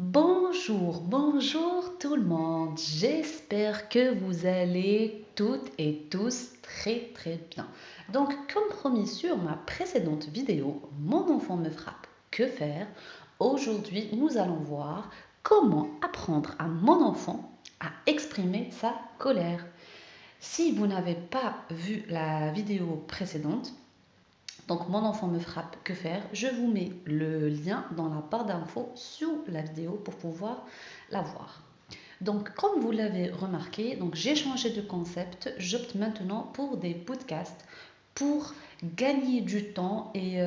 Bonjour tout le monde. J'espère que vous allez toutes et tous très bien. Donc, comme promis sur ma précédente vidéo, mon enfant me frappe, que faire? Aujourd'hui, nous allons voir comment apprendre à mon enfant à exprimer sa colère. Si vous n'avez pas vu la vidéo précédente, donc mon enfant me frappe, que faire? Je vous mets le lien dans la barre d'infos sous la vidéo pour pouvoir la voir. Donc comme vous l'avez remarqué, donc j'ai changé de concept. J'opte maintenant pour des podcasts pour gagner du temps et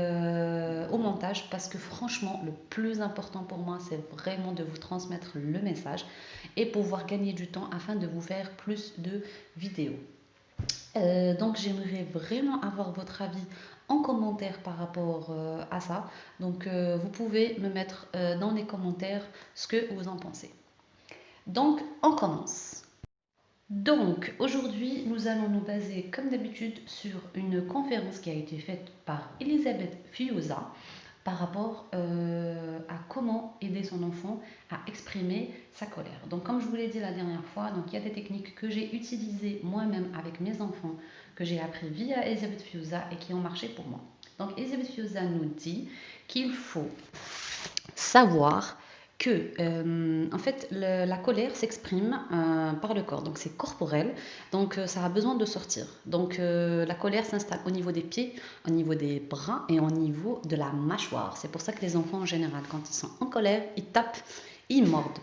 au montage, parce que franchement le plus important pour moi c'est vraiment de vous transmettre le message et pouvoir gagner du temps afin de vous faire plus de vidéos. Donc j'aimerais vraiment avoir votre avis en commentaire par rapport à ça. Donc vous pouvez me mettre dans les commentaires ce que vous en pensez. Donc on commence. Donc aujourd'hui nous allons nous baser comme d'habitude sur une conférence qui a été faite par Elisabeth Fiuza par rapport à comment aider son enfant à exprimer sa colère. Donc comme je vous l'ai dit la dernière fois, donc il y a des techniques que j'ai utilisées moi-même avec mes enfants, que j'ai appris via Elisabeth Fiuza et qui ont marché pour moi. Donc Elisabeth Fiuza nous dit qu'il faut savoir que en fait la colère s'exprime par le corps, donc c'est corporel, donc ça a besoin de sortir. Donc la colère s'installe au niveau des pieds, au niveau des bras et au niveau de la mâchoire. C'est pour ça que les enfants en général, quand ils sont en colère, ils tapent, ils mordent.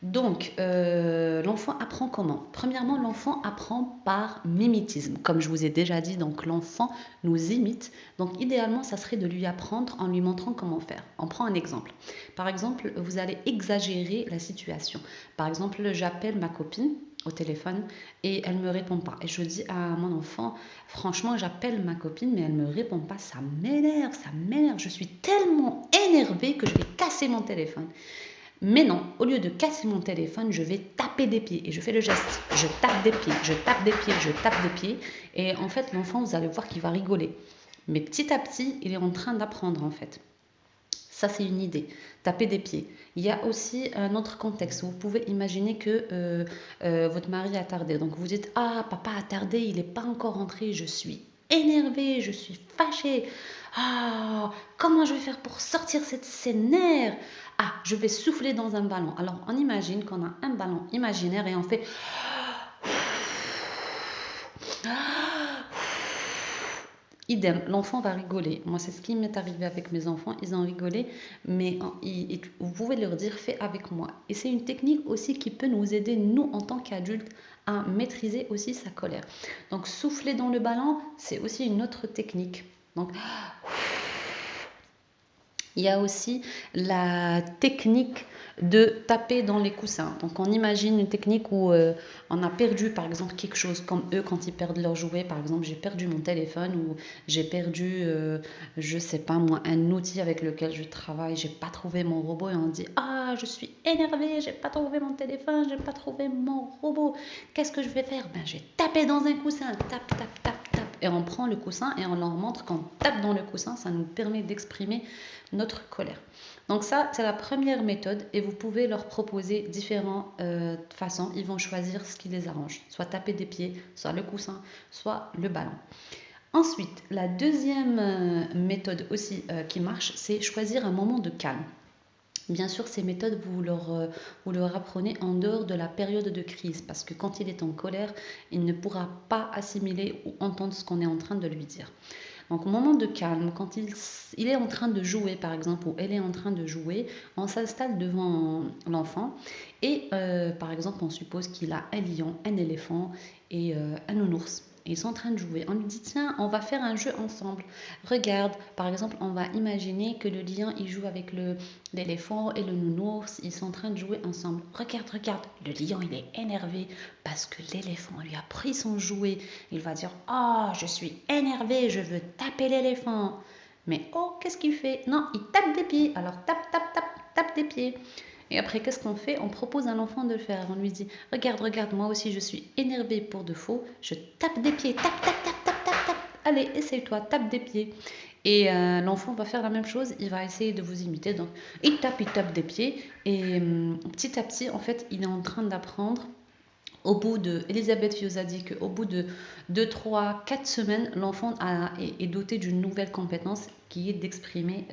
Donc, l'enfant apprend comment? Premièrement, l'enfant apprend par mimétisme. Comme je vous ai déjà dit, donc l'enfant nous imite. Donc, idéalement, ça serait de lui apprendre en lui montrant comment faire. On prend un exemple. Par exemple, vous allez exagérer la situation. Par exemple, j'appelle ma copine au téléphone et elle ne me répond pas. Et je dis à mon enfant, franchement, j'appelle ma copine, mais elle ne me répond pas. Ça m'énerve, ça m'énerve. Je suis tellement énervée que je vais casser mon téléphone. Mais non, au lieu de casser mon téléphone, je vais taper des pieds. Et je fais le geste. Je tape des pieds, je tape des pieds, je tape des pieds. Et en fait, l'enfant, vous allez voir qu'il va rigoler. Mais petit à petit, il est en train d'apprendre en fait. Ça, c'est une idée. Taper des pieds. Il y a aussi un autre contexte. Vous pouvez imaginer que votre mari a tardé. Donc vous dites, ah, papa a tardé, il n'est pas encore rentré, je suis énervée, je suis fâchée. Ah, comment je vais faire pour sortir ces nerfs? Ah, je vais souffler dans un ballon. Alors on imagine qu'on a un ballon imaginaire et on fait idem, l'enfant va rigoler. Moi, c'est ce qui m'est arrivé avec mes enfants. Ils ont rigolé, mais vous pouvez leur dire, fais avec moi. Et c'est une technique aussi qui peut nous aider, nous, en tant qu'adultes, à maîtriser aussi sa colère. Donc, souffler dans le ballon, c'est aussi une autre technique. Donc, il y a aussi la technique de taper dans les coussins. Donc on imagine une technique où on a perdu par exemple quelque chose, comme eux quand ils perdent leur jouet. Par exemple, j'ai perdu mon téléphone ou j'ai perdu, je sais pas moi, un outil avec lequel je travaille. J'ai pas trouvé mon robot et on dit, ah, je suis énervée, j'ai pas trouvé mon téléphone, j'ai pas trouvé mon robot. Qu'est-ce que je vais faire? Ben, je vais taper dans un coussin. Tape. Et on prend le coussin et on leur montre qu'on tape dans le coussin. Ça nous permet d'exprimer notre colère. Donc ça, c'est la première méthode et vous pouvez leur proposer différentes façons. Ils vont choisir ce qui les arrange. Soit taper des pieds, soit le coussin, soit le ballon. Ensuite, la deuxième méthode aussi qui marche, c'est choisir un moment de calme. Bien sûr, ces méthodes, vous leur apprenez en dehors de la période de crise, parce que quand il est en colère, il ne pourra pas assimiler ou entendre ce qu'on est en train de lui dire. Donc, au moment de calme, quand il est en train de jouer, par exemple, ou elle est en train de jouer, on s'installe devant l'enfant et, par exemple, on suppose qu'il a un lion, un éléphant et un nounours. Ils sont en train de jouer. On lui dit, tiens, on va faire un jeu ensemble. Regarde, par exemple, on va imaginer que le lion, il joue avec l'éléphant et le nounours. Ils sont en train de jouer ensemble. Regarde. Le lion, il est énervé parce que l'éléphant lui a pris son jouet. Il va dire, oh, je suis énervé, je veux taper l'éléphant. Mais oh, qu'est-ce qu'il fait? Non, il tape des pieds. Alors tape des pieds. Et après, qu'est-ce qu'on fait? On propose à l'enfant de le faire. On lui dit, regarde, moi aussi je suis énervée pour de faux. Je tape des pieds, tape. allez, essaye-toi, tape des pieds. Et l'enfant va faire la même chose, il va essayer de vous imiter. Donc, il tape des pieds. Et petit à petit, en fait, il est en train d'apprendre. Elisabeth Fios a dit qu'au bout de 2, 3, 4 semaines, l'enfant est doté d'une nouvelle compétence qui est d'exprimer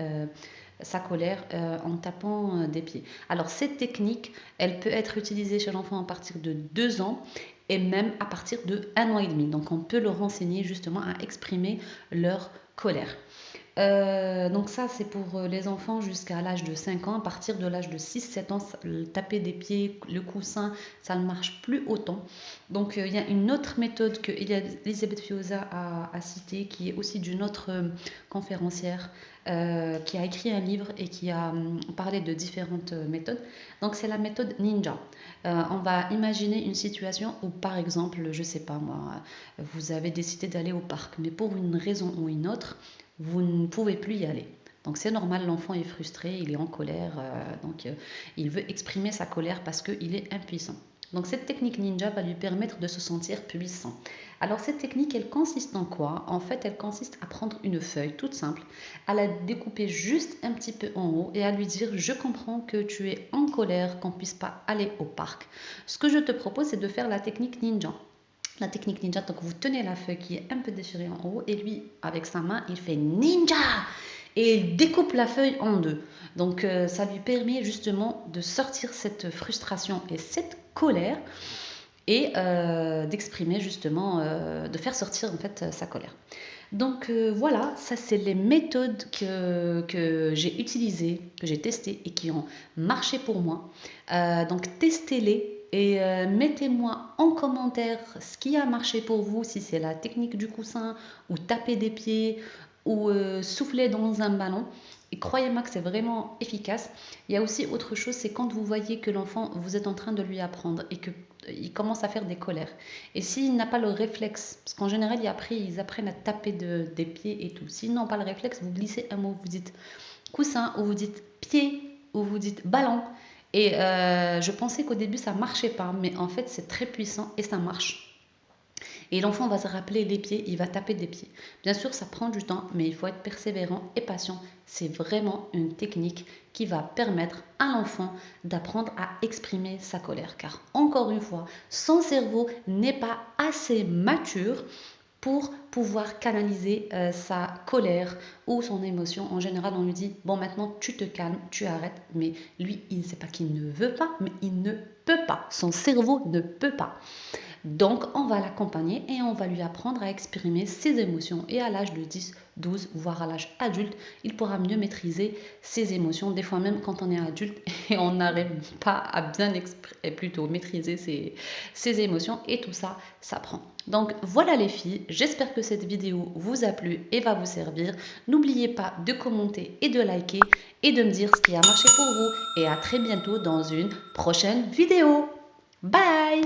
sa colère en tapant des pieds. Alors cette technique, elle peut être utilisée chez l'enfant à partir de 2 ans et même à partir de 1 an et demi. Donc on peut leur renseigner justement à exprimer leur colère. Donc ça, c'est pour les enfants jusqu'à l'âge de 5 ans. À partir de l'âge de 6-7 ans, taper des pieds, le coussin, ça ne marche plus autant. Donc il y a une autre méthode que Elisabeth Fioza a citée, qui est aussi d'une autre conférencière qui a écrit un livre et qui a parlé de différentes méthodes. Donc c'est la méthode ninja. On va imaginer une situation où, par exemple, je sais pas moi, vous avez décidé d'aller au parc, mais pour une raison ou une autre, vous ne pouvez plus y aller. Donc c'est normal, l'enfant est frustré, il est en colère, il veut exprimer sa colère parce qu'il est impuissant. Donc cette technique ninja va lui permettre de se sentir puissant. Alors cette technique, elle consiste en quoi? En fait, elle consiste à prendre une feuille toute simple, à la découper juste un petit peu en haut et à lui dire: je comprends que tu es en colère, qu'on ne puisse pas aller au parc. Ce que je te propose, c'est de faire la technique ninja. La technique ninja, donc vous tenez la feuille qui est un peu déchirée en haut et lui, avec sa main, il fait ninja et il découpe la feuille en deux. Donc ça lui permet justement de sortir cette frustration et cette colère et d'exprimer justement, de faire sortir en fait sa colère. Donc voilà, ça c'est les méthodes que j'ai utilisées, que j'ai testées et qui ont marché pour moi. Donc testez-les et mettez-moi en commentaire ce qui a marché pour vous, si c'est la technique du coussin ou taper des pieds ou souffler dans un ballon. Et croyez-moi que c'est vraiment efficace. Il y a aussi autre chose, c'est quand vous voyez que l'enfant, vous êtes en train de lui apprendre et qu'il commence à faire des colères. Et s'il n'a pas le réflexe, parce qu'en général, ils apprennent à taper des pieds et tout. S'ils n'ont pas le réflexe, vous glissez un mot, vous dites coussin, ou vous dites pied, ou vous dites ballon. Et je pensais qu'au début, ça ne marchait pas, mais en fait, c'est très puissant et ça marche. Et l'enfant va se rappeler les pieds, il va taper des pieds. Bien sûr, ça prend du temps, mais il faut être persévérant et patient. C'est vraiment une technique qui va permettre à l'enfant d'apprendre à exprimer sa colère. Car encore une fois, son cerveau n'est pas assez mature pour pouvoir canaliser sa colère ou son émotion. En général, on lui dit: bon, maintenant tu te calmes, tu arrêtes. Mais lui, il ne sait pas qu'il ne veut pas, mais il ne peut pas. Son cerveau ne peut pas. Donc, on va l'accompagner et on va lui apprendre à exprimer ses émotions. Et à l'âge de 10, 12, voire à l'âge adulte, il pourra mieux maîtriser ses émotions. Des fois même quand on est adulte et on n'arrive pas à bien maîtriser ses émotions. Et tout ça s'apprend. Donc voilà les filles, j'espère que cette vidéo vous a plu et va vous servir. N'oubliez pas de commenter et de liker et de me dire ce qui a marché pour vous. Et à très bientôt dans une prochaine vidéo. Bye!